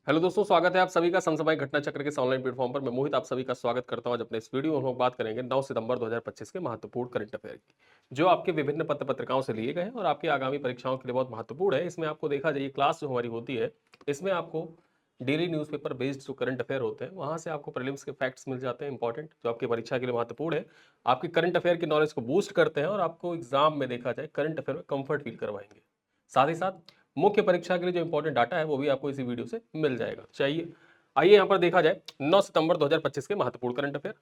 Hello दोस्तों, स्वागत है आप सभी का समसामयिक घटना चक्र के इस ऑनलाइन प्लेटफॉर्म पर। मैं मोहित आप सभी का स्वागत करता हूं। आज अपने इस वीडियो में हम लोग बात करेंगे 9 सितंबर 2025 के महत्वपूर्ण करंट अफेयर की, जो आपके विभिन्न पत्र पत्रिकाओं से लिए गए हैं और आपकी आगामी परीक्षाओं के लिए बहुत महत्वपूर्ण है। इसमें आपको देखा जाए, क्लास जो हमारी होती है, इसमें आपको डेली न्यूज़पेपर बेस्ड जो करंट अफेयर होते हैं, वहां से आपको प्रीलिम्स के फैक्ट्स मिल जाते हैं इंपॉर्टेंट, जो आपकी परीक्षा के लिए महत्वपूर्ण है। आपकी करंट अफेयर की नॉलेज को बूस्ट करते हैं और आपको एग्जाम में देखा जाए करंट अफेयर में कंफर्ट फील करवाएंगे। साथ ही साथ मुख्य परीक्षा के लिए जो इंपॉर्टेंट डाटा है वो भी आपको इसी वीडियो से मिल जाएगा। चाहिए, आइए यहाँ पर देखा जाए 9 सितंबर 2025 के महत्वपूर्ण करंट अफेयर।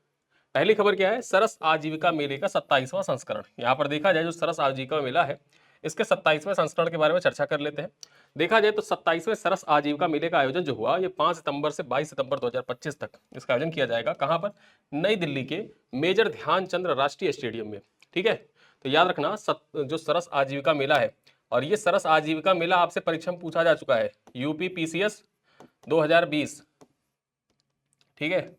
पहली खबर क्या है? सरस आजीविका मेले का 27वां संस्करण। यहाँ पर देखा जाए, जो सरस आजीविका मेला है, इसके 27वें संस्करण के बारे में चर्चा कर लेते हैं। देखा जाए तो 27वें सरस आजीविका मेले का आयोजन जो हुआ, ये 5 सितंबर से 22 सितंबर 2025 तक इसका आयोजन किया जाएगा। कहाँ पर? नई दिल्ली के मेजर ध्यानचंद राष्ट्रीय स्टेडियम में। ठीक है, तो याद रखना जो सरस आजीविका मेला है, और ये सरस आजीविका मेला आपसे परीक्षा में पूछा जा चुका है, यूपी पीसीएस 2020। ठीक है,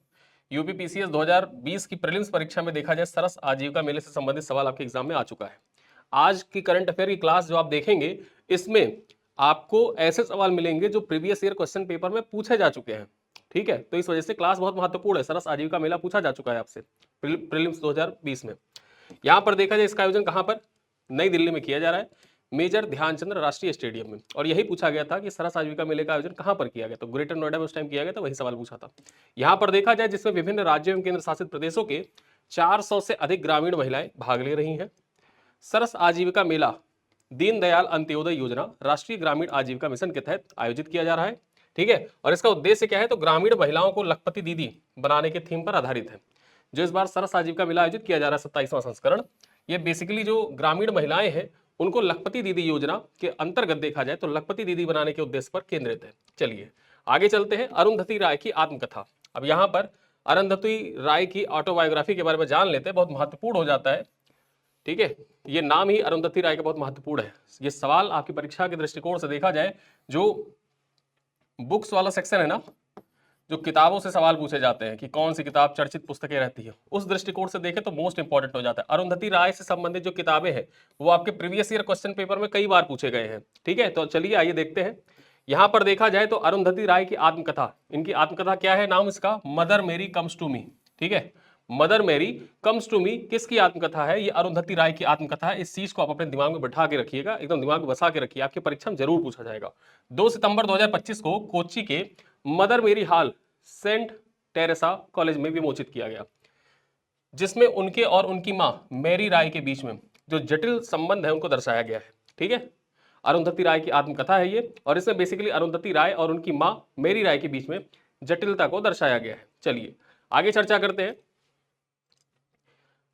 यूपी पीसीएस 2020 की प्रीलिम्स परीक्षा में देखा जाए, सरस आजीविका मेले से संबंधित सवाल आपके एग्जाम में आ चुका है। आज की करंट अफेयर की क्लास जो आप देखेंगे, इसमें आपको ऐसे सवाल मिलेंगे जो प्रीवियस ईयर क्वेश्चन पेपर में पूछे जा चुके हैं। ठीक है, तो इस वजह से क्लास बहुत महत्वपूर्ण है। सरस आजीविका मेला पूछा जा चुका है आपसे प्रीलिम्स 2020 में। यहां पर देखा जाए, इसका आयोजन कहां पर? नई दिल्ली में किया जा रहा है, मेजर ध्यानचंद राष्ट्रीय स्टेडियम में। और यही पूछा गया था कि सरस आजीविका मेले का आयोजन कहां पर किया गया, तो ग्रेटर नोएडा में उस टाइम किया गया था, वही सवाल पूछा था। यहां पर देखा जाए, जिसमें विभिन्न राज्यों एवं केंद्र शासित प्रदेशों के 400 से अधिक ग्रामीण महिलाएं भाग ले रही हैं। सरस आजीविका मेला दीनदयाल अंत्योदय योजना राष्ट्रीय ग्रामीण आजीविका मिशन के तहत आयोजित किया जा रहा है। ठीक है, और इसका उद्देश्य क्या है? तो ग्रामीण महिलाओं को लखपति दीदी बनाने के थीम पर आधारित है। जो इस बार सरस आजीविका मेला आयोजित किया जा रहा है, 27वां संस्करण, ये बेसिकली जो ग्रामीण महिलाएं हैं, उनको लखपति दीदी योजना के अंतर्गत देखा जाए तो लखपति दीदी बनाने के उद्देश्य पर केंद्रित है। चलिए आगे चलते हैं। अरुंधति राय की आत्मकथा। अब यहां पर अरुंधति राय की ऑटोबायोग्राफी के बारे में जान लेते हैं, बहुत महत्वपूर्ण हो जाता है। ठीक है, ये नाम ही अरुंधति राय का बहुत महत्वपूर्ण है। ये सवाल आपकी परीक्षा के दृष्टिकोण से देखा जाए, जो बुक्स वाला सेक्शन है ना, जो किताबों से सवाल पूछे जाते हैं कि कौन सी किताब चर्चित पुस्तकें रहती है, उस दृष्टिकोण से देखें तो मोस्ट इंपॉर्टेंट हो जाता है। अरुंधति राय से संबंधित जो किताबें हैं, वो आपके प्रीवियस ईयर क्वेश्चन पेपर में कई बार पूछे गए हैं। ठीक है, तो चलिए आइए देखते हैं। यहां पर देखा जाए तो अरुंधति राय की आत्मकथा, इनकी आत्मकथा क्या है? नाम इसका मदर मेरी कम्स टू मी। ठीक है, मदर मेरी कम्स टू मी किसकी आत्मकथा है? ये अरुंधति राय की आत्मकथा है। इस चीज को आप अपने दिमाग में बैठा के रखिएगा, एकदम दिमाग में बसा के रखिए, आपकी परीक्षा में जरूर पूछा जाएगा। 2 सितंबर 2025 को कोच्चि के मदर मेरी हॉल सेंट टेरेसा कॉलेज में विमोचित किया गया, जिसमें उनके और उनकी मां मैरी राय के बीच में जो जटिल संबंध है उनको दर्शाया गया है। ठीक है, अरुंधति राय की आत्मकथा है ये, और इसमें बेसिकली अरुंधति राय और उनकी मां मैरी राय के बीच में जटिलता को दर्शाया गया है। चलिए आगे चर्चा करते हैं।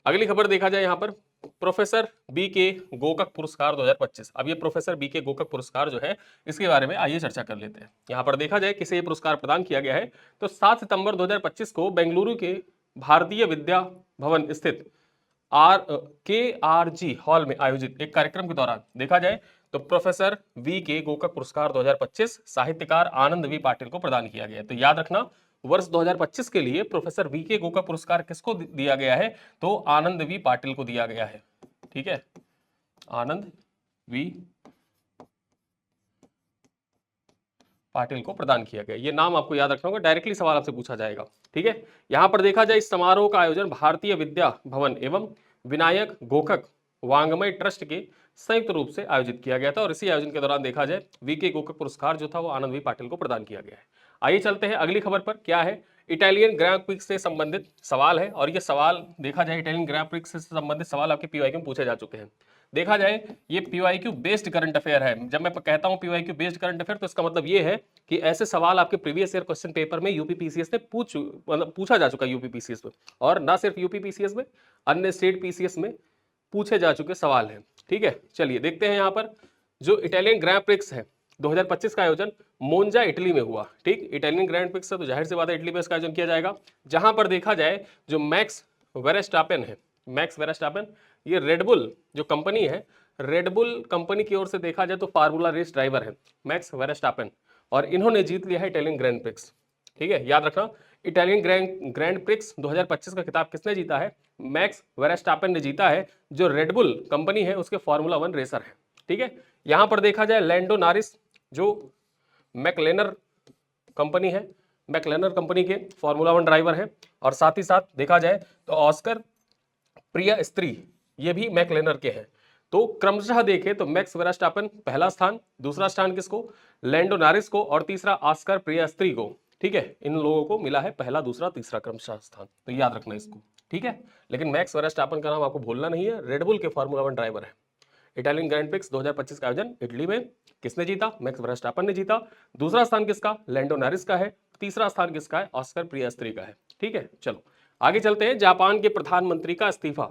अगली खबर देखा जाए, यहां पर प्रोफेसर बी के गोकक पुरस्कार 2025। अब ये प्रोफेसर बी के गोकक पुरस्कार जो है, इसके बारे में आइए चर्चा कर लेते हैं। यहां पर देखा जाए किसे ये पुरस्कार प्रदान किया गया है, तो 7 सितंबर 2025 को बेंगलुरु के भारतीय विद्या भवन स्थित KRG हॉल में आयोजित एक कार्यक्रम के दौरान देखा जाए तो प्रोफेसर वी के गोकक पुरस्कार 2025 साहित्यकार आनंद वी पाटिल को प्रदान किया गया है। तो याद रखना, वर्ष 2025 के लिए प्रोफेसर वी के गोकक पुरस्कार किसको दिया गया है? तो आनंद वी पाटिल को दिया गया है। ठीक है, आनंद वी पाटिल को प्रदान किया गया। ये नाम आपको याद रखना होगा, डायरेक्टली सवाल आपसे पूछा जाएगा। ठीक है, यहां पर देखा जाए, इस समारोह का आयोजन भारतीय विद्या भवन एवं विनायक गोकक वांग्मय ट्रस्ट के संयुक्त रूप से आयोजित किया गया था, और इसी आयोजन के दौरान देखा जाए वी के गोकक पुरस्कार जो था वो आनंद वी पाटिल को प्रदान किया गया है। आइए चलते हैं अगली खबर पर। क्या है? इटालियन ग्रैंड प्रिक्स से संबंधित सवाल है, और ये सवाल देखा जाए, इटालियन ग्रैंड प्रिक्स से संबंधित सवाल आपके पीवाईक्यू में पूछे जा चुके हैं। देखा जाए, ये पीवाईक्यू बेस्ड करंट अफेयर है। जब मैं कहता हूं पीवाईक्यू बेस्ड करंट अफेयर, तो इसका मतलब ये है कि ऐसे सवाल आपके प्रीवियस ईयर क्वेश्चन पेपर में यूपी पीसीएस ने पूछा जा चुका है, यूपी पीसीएस में, और ना सिर्फ यूपी पीसीएस में, अन्य स्टेट पीसीएस में पूछे जा चुके सवाल हैं। ठीक है, चलिए देखते हैं। यहां पर जो इटालियन ग्रैंड प्रिक्स है 2025 का आयोजन मोन्जा इटली में हुआ। ठीक, इटालियन ग्रैंड प्रिक्स है तो जाहिर सी बात है इटली में इसका आयोजन किया जाएगा, जहां पर देखा जाए जो मैक्स वेरस्टापेन है, मैक्स वेरस्टापेन, ये रेडबुल जो कंपनी है, रेडबुल कंपनी की ओर से देखा जाए तो फार्मूला रेस ड्राइवर है मैक्स वेरस्टापेन, और इन्होंने जीत लिया है इटालियन ग्रैंड प्रिक्स। ठीक है, याद रखना, इटालियन ग्रैंड प्रिक्स 2025 का खिताब किसने जीता है? मैक्स वेरस्टापेन ने जीता है, जो रेडबुल कंपनी है उसके फार्मूला 1 रेसर है। ठीक है, यहां पर देखा जाए लैंडो नॉरिस जो मैकलेनर कंपनी है, मैकलेनर कंपनी के फॉर्मूला 1 ड्राइवर हैं। और साथ ही साथ देखा जाए तो ऑस्कर पियास्त्री ये भी मैकलेनर के हैं। तो क्रमशः देखें तो मैक्स वर्स्टैपन पहला स्थान, दूसरा स्थान किसको, लैंडो नॉरिस को, और तीसरा ऑस्कर पियास्त्री को। ठीक है, इन लोगों को मिला है पहला, दूसरा, तीसरा क्रमशः स्थान, तो याद रखना इसको। ठीक है, लेकिन मैक्स वर्स्टैपन का नाम आपको भूलना नहीं है, रेडबुल के फॉर्मूला 1 ड्राइवर है। इटालियन ग्रैंड प्रिक्स 2025 का आयोजन इटली में किसने जीता, मैक्स वर्स्टैपन ने जीता। दूसरा स्थान किसका, लैंडो नॉरिस का है। तीसरा स्थान किसका है, ऑस्कर पियास्त्री का है। ठीक है, चलो आगे चलते हैं। जापान के प्रधानमंत्री का इस्तीफा।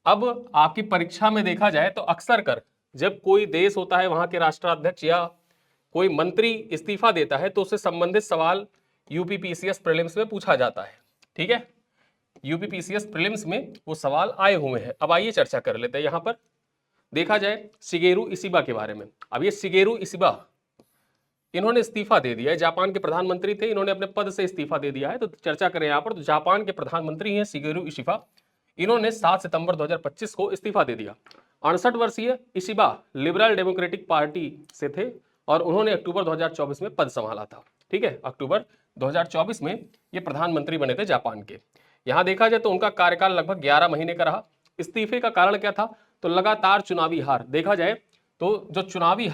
अब आपकी परीक्षा में देखा जाए तो अक्सर कर जब कोई देश होता है, वहां के राष्ट्राध्यक्ष या कोई मंत्री इस्तीफा देता है तो उससे संबंधित सवाल यूपीपीसीएस प्रीलिम्स में पूछा जाता है। ठीक है, यूपीपीसीएस प्रीलिम्स में वो सवाल आए हुए हैं। अब आइए चर्चा कर लेते हैं। यहां पर देखा जाए शिगेरू इशिबा के बारे में। अब ये शिगेरू इशिबा इन्होंने इस्तीफा दे दिया है, जापान के प्रधानमंत्री थे, इन्होंने अपने पद से इस्तीफा दे दिया है। तो चर्चा करें यहाँ पर, तो जापान के प्रधानमंत्री हैं शिगेरू इशिबा, इन्होंने 7 सितंबर 2025 को इस्तीफा दे दिया। 68 वर्षीय इशिबा लिबरल डेमोक्रेटिक पार्टी से थे और उन्होंने अक्टूबर 2024 में पद संभाला था। ठीक है, अक्टूबर 2024 में ये प्रधानमंत्री बने थे जापान के। यहां देखा जाए तो उनका कार्यकाल लगभग 11 महीने का रहा। इस्तीफे का कारण क्या था, तो लगातार चुनावी हार। देखा जाए तो जो चुनावी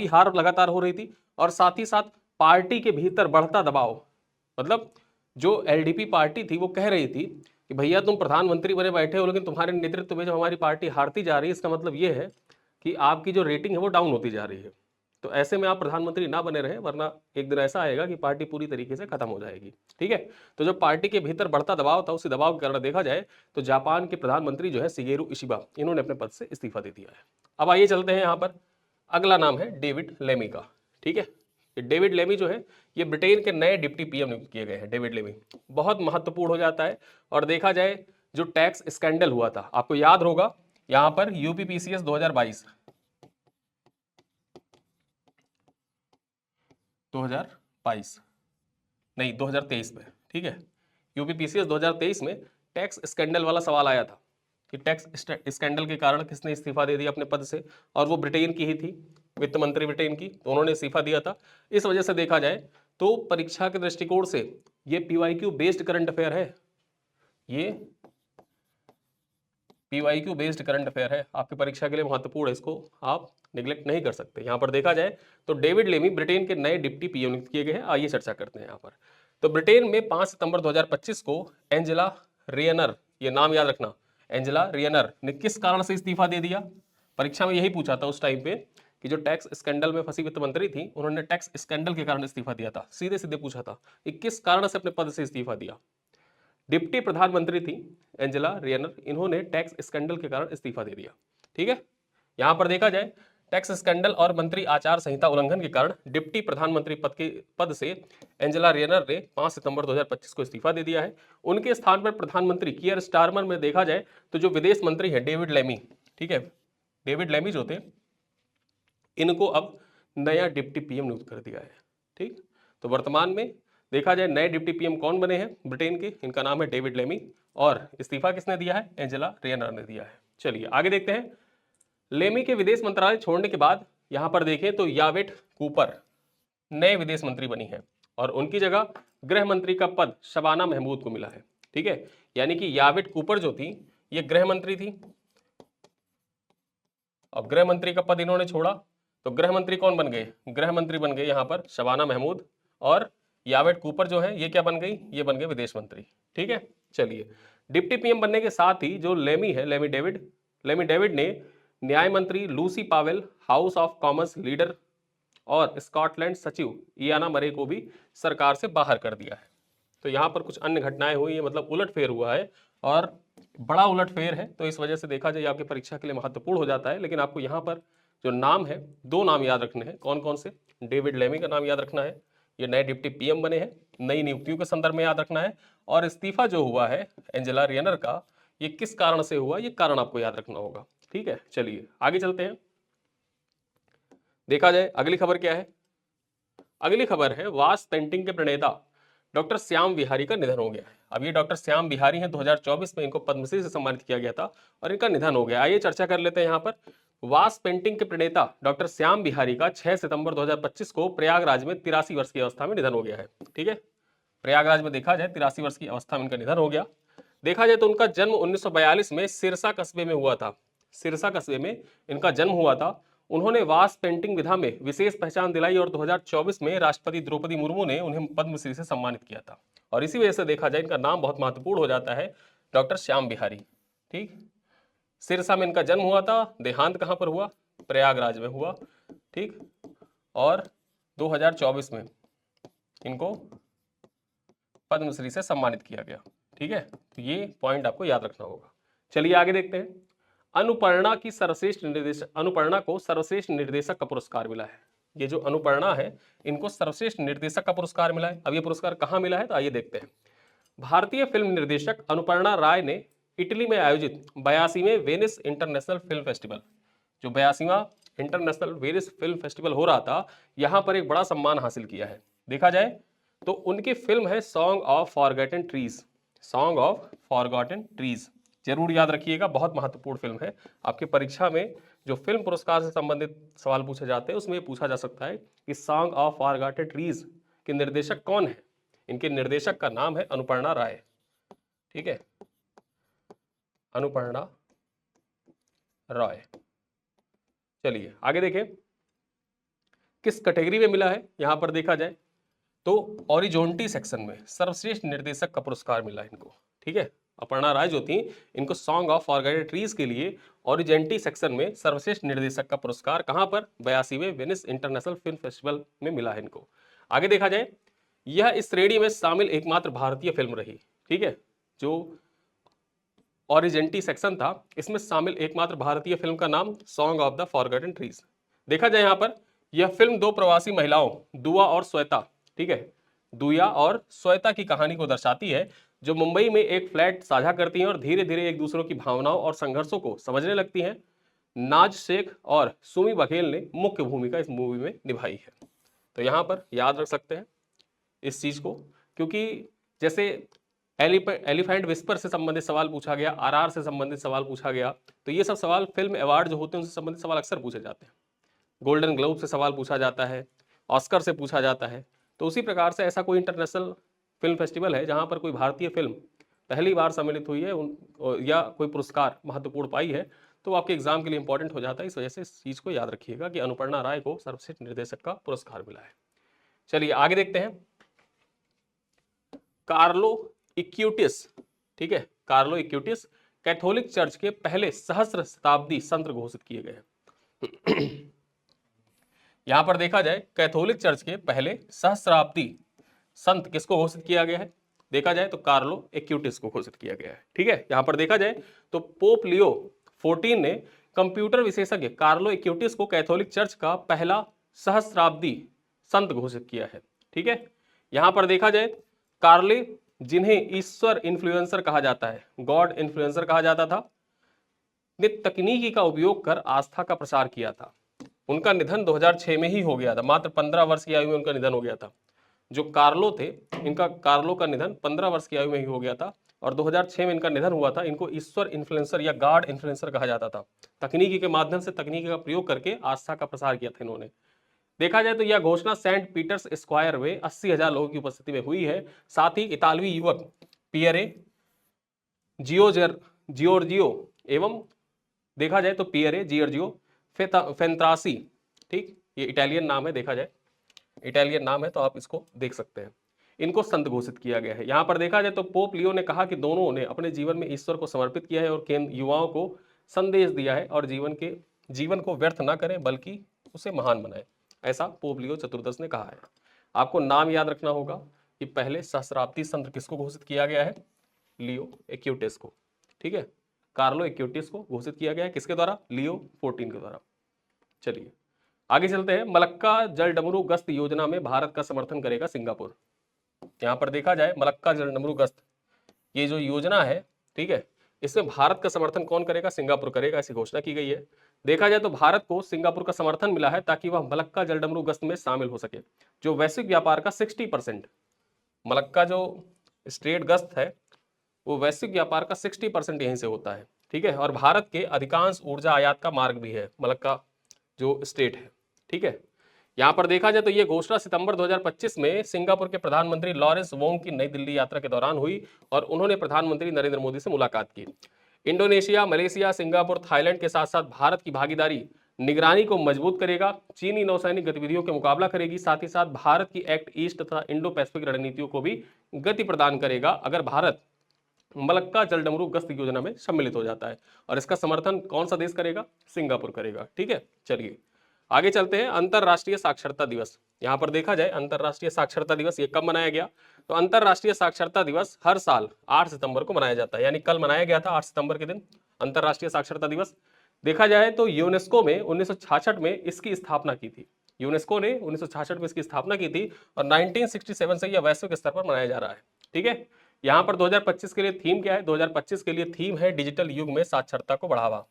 हार लगातार हो रही थी, और साथ ही साथ पार्टी के भीतर बढ़ता दबाव। मतलब जो एलडीपी पार्टी थी वो कह रही थी कि भैया तुम प्रधानमंत्री बने बैठे हो, लेकिन तुम्हारे नेतृत्व में जब हमारी पार्टी हारती जा रही है, इसका मतलब ये है कि आपकी जो रेटिंग है वो डाउन होती जा रही है। तो ऐसे में आप प्रधानमंत्री ना बने रहे, वरना एक दिन ऐसा आएगा कि पार्टी पूरी तरीके से खत्म हो जाएगी। ठीक है, तो जो पार्टी के भीतर बढ़ता दबाव था, उसी दबाव के कारण देखा जाए तो जापान के प्रधानमंत्री जो है शिगेरू इशिबा, इन्होंने अपने पद से इस्तीफा दे दिया है। अब आइए चलते हैं यहाँ पर, अगला नाम है डेविड लेमी का। ठीक है, डेविड लेमी जो है ये ब्रिटेन के नए डिप्टी पीएम नियुक्त किए गए हैं। डेविड लेमी बहुत महत्वपूर्ण हो जाता है। और देखा जाए जो टैक्स स्कैंडल हुआ था, आपको याद होगा, यहां पर यूपीपीसीएस 2022 नहीं 2023 में। ठीक है, यूपीपीसीएस 2023 में टैक्स स्कैंडल वाला सवाल आया था कि टैक्स स्कैंडल के कारण किसने इस्तीफा दे दिया अपने पद से, और वो ब्रिटेन की ही थी, वित्त मंत्री ब्रिटेन की, तो उन्होंने इस्तीफा दिया था। इस वजह से देखा जाए तो परीक्षा के दृष्टिकोण से ये पीवाईक्यू बेस्ड करंट अफेयर है, ये पीवाईक्यू बेस्ड करंट अफेयर है, आपकी परीक्षा के लिए महत्वपूर्ण है, इसको आप निगलेक्ट नहीं कर सकते। यहाँ पर देखा जाए तो डेविड लेमी ब्रिटेन के नए डिप्टी पीएम नियुक्त किए गए हैं। आइए चर्चा करते हैं यहाँ पर। तो ब्रिटेन में 5 सितंबर 2025 को एंजेला रेयनर, ये नाम याद रखना, एंजेला रेयनर ने किस कारण से इस्तीफा दे दिया। परीक्षा में यही पूछा था उस टाइम पे कि जो टैक्स स्कैंडल में फंसी वित्त मंत्री थी, उन्होंने टैक्स स्कैंडल के कारण इस्तीफा दिया था। सीधे सीधे पूछा था कि किस कारण से अपने पद से इस्तीफा दिया। डिप्टी प्रधानमंत्री थी एंजेला रेयनर, इन्होंने टैक्स स्कैंडल के कारण इस्तीफा दे दिया। ठीक है, यहां पर देखा जाए टैक्स स्कैंडल और मंत्री आचार संहिता उल्लंघन के कारण डिप्टी प्रधानमंत्री पद से एंजेला रेयनर ने 5 सितंबर 2025 को इस्तीफा दे दिया है। उनके स्थान पर प्रधानमंत्री कियर स्टारमर में देखा जाए तो जो विदेश मंत्री है डेविड लेमी, ठीक है, डेविड लेमी जो थे, इनको अब नया डिप्टी पीएम नियुक्त कर दिया है। ठीक, तो वर्तमान में देखा जाए नए डिप्टी पीएम कौन बने हैं ब्रिटेन के, इनका नाम है डेविड लेमी, और इस्तीफा किसने दिया है, एंजेला रेयनर ने दिया है। चलिए आगे देखते हैं। लेमी के विदेश मंत्रालय छोड़ने के बाद यहां पर देखें तो यावेट कूपर नए विदेश मंत्री बनी है, और उनकी जगह गृह मंत्री का पद शबाना महमूद को मिला है। ठीक है, यानी कि यावेट कूपर जो थी ये गृह मंत्री थी, अब गृह मंत्री का पद इन्होंने छोड़ा, तो गृह मंत्री कौन बन गए, गृह मंत्री बन गए यहाँ पर शबाना महमूद, और यावेट कूपर जो है ये क्या बन गई, ये बन गए विदेश मंत्री। ठीक है, चलिए डिप्टी पीएम बनने के साथ ही जो लेमी है, लेमी डेविड ने न्याय मंत्री Lucy Powell, House of Commons leader और स्कॉटलैंड सचिव इयाना मरे को भी सरकार से बाहर कर दिया है। तो यहाँ पर कुछ अन्य घटनाएं हुई है, मतलब उलटफेर हुआ है, और बड़ा उलटफेर है, तो इस वजह से देखा जाए आपकी परीक्षा के लिए महत्वपूर्ण हो जाता है। लेकिन आपको यहाँ पर जो नाम है, 2 नाम याद रखने हैं। कौन कौन से, डेविड लेमी का नाम याद रखना है, ये नए डिप्टी पीएम बने हैं, नई नियुक्तियों के संदर्भ में याद रखना है, और इस्तीफा जो हुआ है एंजेला रेयनर का, ये किस कारण से हुआ, ये कारण आपको याद रखना होगा। ठीक है, चलिए आगे चलते हैं। देखा जाए अगली खबर क्या है, अगली खबर है वास पेंटिंग के प्रणेता डॉक्टर श्याम बिहारी का निधन हो गया है। अब ये डॉक्टर श्याम बिहारी हैं, 2024 में इनको पद्मश्री से सम्मानित किया गया था और इनका निधन हो गया। आइए चर्चा कर लेते हैं यहाँ पर। वास पेंटिंग के प्रणेता डॉक्टर श्याम बिहारी का 6 सितंबर 2025 को प्रयागराज में 83 वर्ष की अवस्था में निधन हो गया है। ठीक है, प्रयागराज में देखा जाए 83 वर्ष की अवस्था में इनका निधन हो गया। देखा जाए तो उनका जन्म 1942 में सिरसा कस्बे में हुआ था। सिरसा कस्बे में इनका जन्म हुआ था। उन्होंने वास पेंटिंग विधा में विशेष पहचान दिलाई और 2024 में राष्ट्रपति द्रौपदी मुर्मू ने उन्हें पद्मश्री से सम्मानित किया था। और इसी वजह से देखा जाए इनका नाम बहुत महत्वपूर्ण हो जाता है, डॉक्टर श्याम बिहारी। ठीक, सिरसा में इनका जन्म हुआ था, देहांत कहां पर हुआ? प्रयागराज में हुआ। ठीक, और 2024 में इनको पद्मश्री से सम्मानित किया गया। ठीक है, तो ये पॉइंट आपको याद रखना होगा। चलिए आगे देखते हैं। अनुपर्णा की सर्वश्रेष्ठ निर्देशक, अनुपर्णा को सर्वश्रेष्ठ निर्देशक का पुरस्कार मिला है। ये जो अनुपर्णा है इनको सर्वश्रेष्ठ निर्देशक का पुरस्कार मिला है। अब ये पुरस्कार कहाँ मिला है तो आइए देखते हैं। भारतीय फिल्म निर्देशक अनुपर्णा राय ने इटली में आयोजित 82वें वेनिस इंटरनेशनल फिल्म फेस्टिवल, जो 82वां इंटरनेशनल वेनिस फिल्म फेस्टिवल हो रहा था, यहाँ पर एक बड़ा सम्मान हासिल किया है। देखा जाए तो उनकी फिल्म है song of forgotten trees. Song of forgotten trees जरूर याद रखिएगा, बहुत महत्वपूर्ण फिल्म है। आपके परीक्षा में जो फिल्म पुरस्कार से संबंधित सवाल पूछे जाते हैं उसमें पूछा जा सकता है कि सॉन्ग ऑफ फॉरगॉटन ट्रीज के निर्देशक कौन है। इनके निर्देशक का नाम है अनुपर्णा राय। ठीक है, अनुपर्णा रॉय। चलिए आगे देखें किस कैटेगरी में मिला है। यहां पर देखा जाए तो ऑरिजोंटी सेक्शन में सर्वश्रेष्ठ निर्देशक का पुरस्कार मिला इनको। ठीक है, अपर्णा राय जो थी इनको सॉन्ग ऑफ फॉरगॉटन ट्रीज के लिए ऑरिजेंटी सेक्शन में सर्वश्रेष्ठ निर्देशक का पुरस्कार कहां पर? 82वें वेनिस इंटरनेशनल फिल्म फेस्टिवल में मिला है इनको। आगे देखा जाए यह इस श्रेणी में शामिल एकमात्र भारतीय फिल्म रही। ठीक है, जो ऑरिजेंटी सेक्शन था इसमें शामिल एकमात्र भारतीय फिल्म का नाम song of the forgotten trees. देखा जाए यहाँ पर यह फिल्म दो प्रवासी महिलाओं दुआ और श्वेता, ठीक है, दुया और श्वेता की कहानी को दर्शाती है, जो मुंबई में एक फ्लैट साझा करती हैं और धीरे धीरे एक दूसरों की भावनाओं और संघर्षों को समझने लगती हैं। नाज शेख और सुमी बघेल ने मुख्य भूमिका इस मूवी में निभाई है। तो यहाँ पर याद रख सकते हैं इस चीज को, क्योंकि जैसे एलिफेंट विस्पर से संबंधित सवाल पूछा गया, आरआर से संबंधित सवाल पूछा गया, तो ये सब सवाल फिल्म अवार्ड जो होते हैं उनसे संबंधित सवाल अक्सर पूछे जाते हैं। गोल्डन ग्लोब से सवाल पूछा जाता है, ऑस्कर से पूछा जाता है। तो उसी प्रकार से ऐसा कोई इंटरनेशनल फिल्म फेस्टिवल है जहां पर कोई भारतीय फिल्म पहली बार सम्मिलित हुई है या कोई पुरस्कार महत्वपूर्ण पाई है, तो आपके एग्जाम के लिए इंपॉर्टेंट हो जाता है। इस वजह से इस चीज को याद रखिएगा कि अनुपर्णा राय को सर्वश्रेष्ठ निर्देशक का पुरस्कार मिला है। चलिए आगे देखते हैं। कार्लो इक्यूटिस, ठीक है, कार्लो इक्यूटिस कैथोलिक चर्च के पहले सहस्त्र शताब्दी संत घोषित किए गए हैं। यहां पर देखा जाए कैथोलिक चर्च के पहले सहस्राब्दी संत किसको घोषित किया गया है? देखा जाए तो कार्लो इक्यूटिस को घोषित किया गया है। ठीक है, यहां पर देखा जाए तो पोप लियो 14 ने कंप्यूटर विशेषज्ञ कार्लो इक्यूटिस को कैथोलिक चर्च का पहला सहस्राब्दी संत घोषित किया है। ठीक है, यहां पर देखा जाए कार्ले, जिन्हें ईश्वर इन्फ्लुएंसर कहा जाता है, गॉड इन्फ्लुएंसर कहा जाता था, ने तकनीकी का उपयोग कर आस्था का प्रसार किया था। उनका निधन 2006 में ही हो गया था, मात्र 15 वर्ष की आयु में उनका निधन हो गया था। जो कार्लो थे, इनका कार्लो का निधन 15 वर्ष की आयु में ही हो गया था और 2006 में इनका निधन हुआ था। इनको ईश्वर इन्फ्लुएंसर या गॉड इन्फ्लुएंसर कहा जाता था। तकनीकी के माध्यम से तकनीकी का प्रयोग करके आस्था का प्रसार किया था इन्होंने। देखा जाए तो यह घोषणा सेंट पीटर्स स्क्वायर में 80,000 लोगों की उपस्थिति में हुई है। साथ ही इतालवी युवक पियरे जियोर्जियो एवं देखा जाए तो पियरे जियोर्जियो फेंत्रासी, ठीक, ये इटालियन नाम है, देखा जाए इटालियन नाम है तो आप इसको देख सकते हैं, इनको संत घोषित किया गया है। यहां पर देखा जाए तो पोप लियो ने कहा कि दोनों ने अपने जीवन में ईश्वर को समर्पित किया है और युवाओं को संदेश दिया है और जीवन को व्यर्थ ना करें बल्कि उसे महान बनाएं। ऐसा पोप लियो चतुर्दश ने कहा है। आपको नाम याद रखना होगा कि पहले सहस्राब्दी संत किसको घोषित किया गया है? लियो एक्यूटिस को। ठीक है, कार्लो एक्यूटिस को घोषित किया गया है किसके द्वारा? लियो 14 के द्वारा। चलिए आगे चलते हैं। मलक्का जल डमरू गश्त योजना में भारत का समर्थन करेगा सिंगापुर। यहां पर देखा जाए मलक्का जल डमरू गश्त, ये जो योजना है, ठीक है, इसमें भारत का समर्थन कौन करेगा? सिंगापुर करेगा, ऐसी घोषणा की गई है। देखा जाए तो भारत को सिंगापुर का समर्थन मिला है ताकि वह मलक्का जल डमरू गश्त में शामिल हो सके। जो वैश्विक व्यापार का 60%, मलक्का जो स्ट्रेट गश्त है वो वैश्विक व्यापार का 60% यहीं से होता है। ठीक है, और भारत के अधिकांश ऊर्जा आयात का मार्ग भी है, मतलब का जो स्टेट है। ठीक है, यहां पर देखा जाए तो ये घोषणा सितंबर 2025 में सिंगापुर के प्रधानमंत्री लॉरेंस वोंग की नई दिल्ली यात्रा के दौरान हुई और उन्होंने प्रधानमंत्री नरेंद्र मोदी से मुलाकात की। इंडोनेशिया, मलेशिया, सिंगापुर, थाईलैंड के साथ साथ भारत की भागीदारी निगरानी को मजबूत करेगा, चीनी नौसैनिक गतिविधियों के मुकाबला करेगी, साथ ही साथ भारत की एक्ट ईस्ट तथा इंडो पैसिफिक रणनीतियों को भी गति प्रदान करेगा अगर भारत मलक्का जलडमरू गश्त योजना में सम्मिलित हो जाता है। और इसका समर्थन कौन सा देश करेगा? सिंगापुर करेगा। ठीक है, चलिए आगे चलते हैं। अंतरराष्ट्रीय साक्षरता दिवस, यहां पर देखा जाए अंतरराष्ट्रीय साक्षरता दिवस ये कब मनाया गया? तो अंतरराष्ट्रीय साक्षरता दिवस हर साल 8 सितंबर को मनाया जाता है, यानी कल मनाया गया था 8 सितंबर के दिन अंतरराष्ट्रीय साक्षरता दिवस। देखा जाए तो यूनेस्को में 1966 में इसकी स्थापना की थी। यूनेस्को ने 1966 में इसकी स्थापना की थी और 1967 से यह वैश्विक स्तर पर मनाया जा रहा है। ठीक है, यहां पर 2025 के लिए थीम क्या है? 2025 के लिए थीम है डिजिटल युग में साक्षरता को बढ़ावा।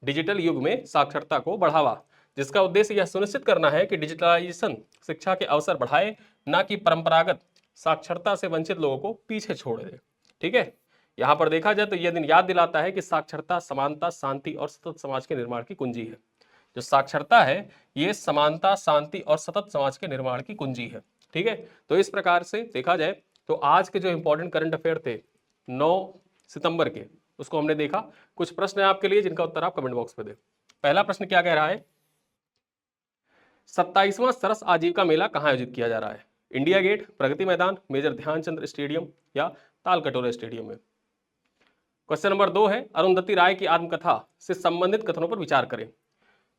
डिजिटल युग में साक्षरता को बढ़ावा, जिसका उद्देश्य यह सुनिश्चित करना है कि डिजिटलाइजेशन शिक्षा के अवसर बढ़ाए, ना कि परंपरागत साक्षरता से वंचित लोगों को पीछे छोड़ दे। ठीक है, यहां पर देखा जाए तो यह दिन याद दिलाता है कि साक्षरता समानता, शांति और सतत समाज के निर्माण की कुंजी है। जो साक्षरता है ये समानता, शांति और सतत समाज के निर्माण की कुंजी है। ठीक है, तो इस प्रकार से देखा जाए तो आज के जो इंपॉर्टेंट करंट अफेयर थे 9 सितंबर के, उसको हमने देखा। कुछ प्रश्न है आपके लिए जिनका उत्तर आप कमेंट बॉक्स में दें। पहला प्रश्न क्या कह रहा है? 27वां सरस आजीविका मेला कहां आयोजित किया जा रहा है? India gate, Pragati Maidan, major Dhyanchand stadium या तालकटोरा स्टेडियम में? क्वेश्चन नंबर 2 है अरुंधति राय की आत्मकथा से संबंधित कथनों पर विचार करें।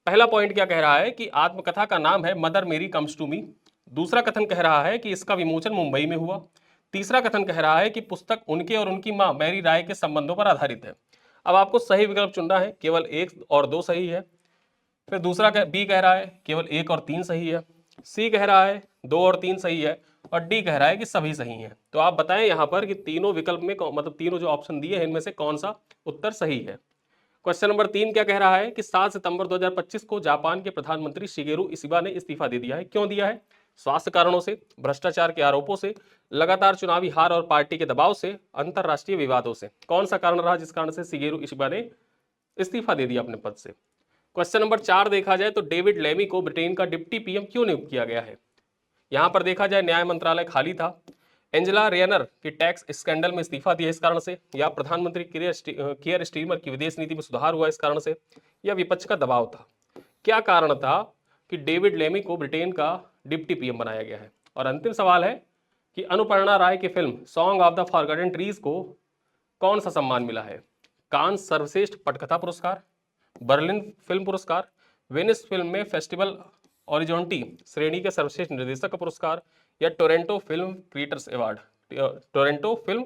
पहला पॉइंट क्या कह रहा है कि आत्मकथा का नाम है मदर मेरी कम्स टू मी। दूसरा कथन कह रहा है कि इसका विमोचन मुंबई में हुआ। तीसरा कथन कह रहा है कि पुस्तक उनके और उनकी मां मैरी राय के संबंधों पर आधारित है। अब आपको सही विकल्प चुनना है, केवल 1 और 2 सही है। फिर दूसरा बी कह रहा है केवल 1 और 3 सही है। सी कह रहा है 2 और 3 सही है और डी कह रहा है कि सभी सही हैं। तो आप बताएं यहां पर कि तीनों विकल्प में मतलब तीनों जो ऑप्शन दिए हैं इनमें से कौन सा उत्तर सही है। क्वेश्चन नंबर 3 क्या कह रहा है कि 7 सितंबर 2025 को जापान के प्रधानमंत्री शिगेरू इशिबा ने इस्तीफा दे दिया है। क्यों दिया है? स्वास्थ्य कारणों से, भ्रष्टाचार के आरोपों से, लगातार चुनावी हार और पार्टी के दबाव से, अंतरराष्ट्रीय विवादों से। कौन सा कारण रहा जिस कारण से शिगेरू इशिबा ने इस्तीफा दे दिया अपने पद से? क्वेश्चन नंबर 4 देखा जाए तो डेविड लेमी को ब्रिटेन का डिप्टी पीएम क्यों नियुक्त किया गया है? यहां पर देखा जाए न्याय मंत्रालय खाली था, एंजेला रेयनर की टैक्स स्कैंडल में इस्तीफा दिया इस कारण से, या प्रधानमंत्री कियर स्टीमर की विदेश नीति में सुधार हुआ इस कारण से, या विपक्ष का दबाव था? क्या कारण था कि डेविड लेमी को ब्रिटेन का डिप्टी पीएम बनाया गया है? और अंतिम सवाल है कि अनुपर्णा राय की film song of the forgotten trees को कौन सा सम्मान मिला है? कांस सर्वश्रेष्ठ पटकथा पुरस्कार, बर्लिन फिल्म पुरस्कार, वेनिस फिल्म में फेस्टिवल ऑरिजोंटी श्रेणी के सर्वश्रेष्ठ निर्देशक का पुरस्कार, या Toronto film creators award, Toronto film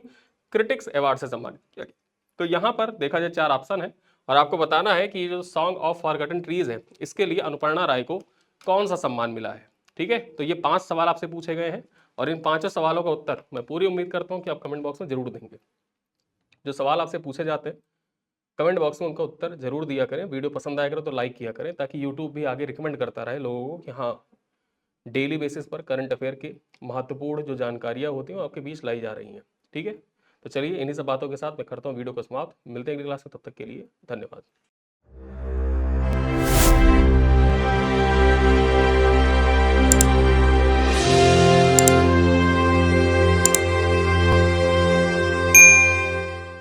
critics award से सम्मानित किया गया? तो यहाँ पर देखा जाए 4 ऑप्शन है और आपको बताना है कि जो सॉन्ग ऑफ फॉरगॉटन ट्रीज है इसके लिए अनुपर्णा राय को कौन सा सम्मान मिला है। ठीक है, तो ये 5 सवाल आपसे पूछे गए हैं और इन 5 सवालों का उत्तर मैं पूरी उम्मीद करता हूँ कि आप कमेंट बॉक्स में जरूर देंगे। जो सवाल आपसे पूछे जाते हैं कमेंट बॉक्स में उनका उत्तर जरूर दिया करें। वीडियो पसंद आया करें तो लाइक किया करें ताकि यूट्यूब भी आगे रिकमेंड करता रहे लोगों को कि हाँ डेली बेसिस पर करंट अफेयर की महत्वपूर्ण जो जानकारियाँ होती हैं वो आपके बीच लाई जा रही हैं। ठीक है, तो चलिए इन्हीं सब बातों के साथ मैं करता हूँ वीडियो को समाप्त। मिलते हैं अगली क्लास में, तब तक के लिए धन्यवाद।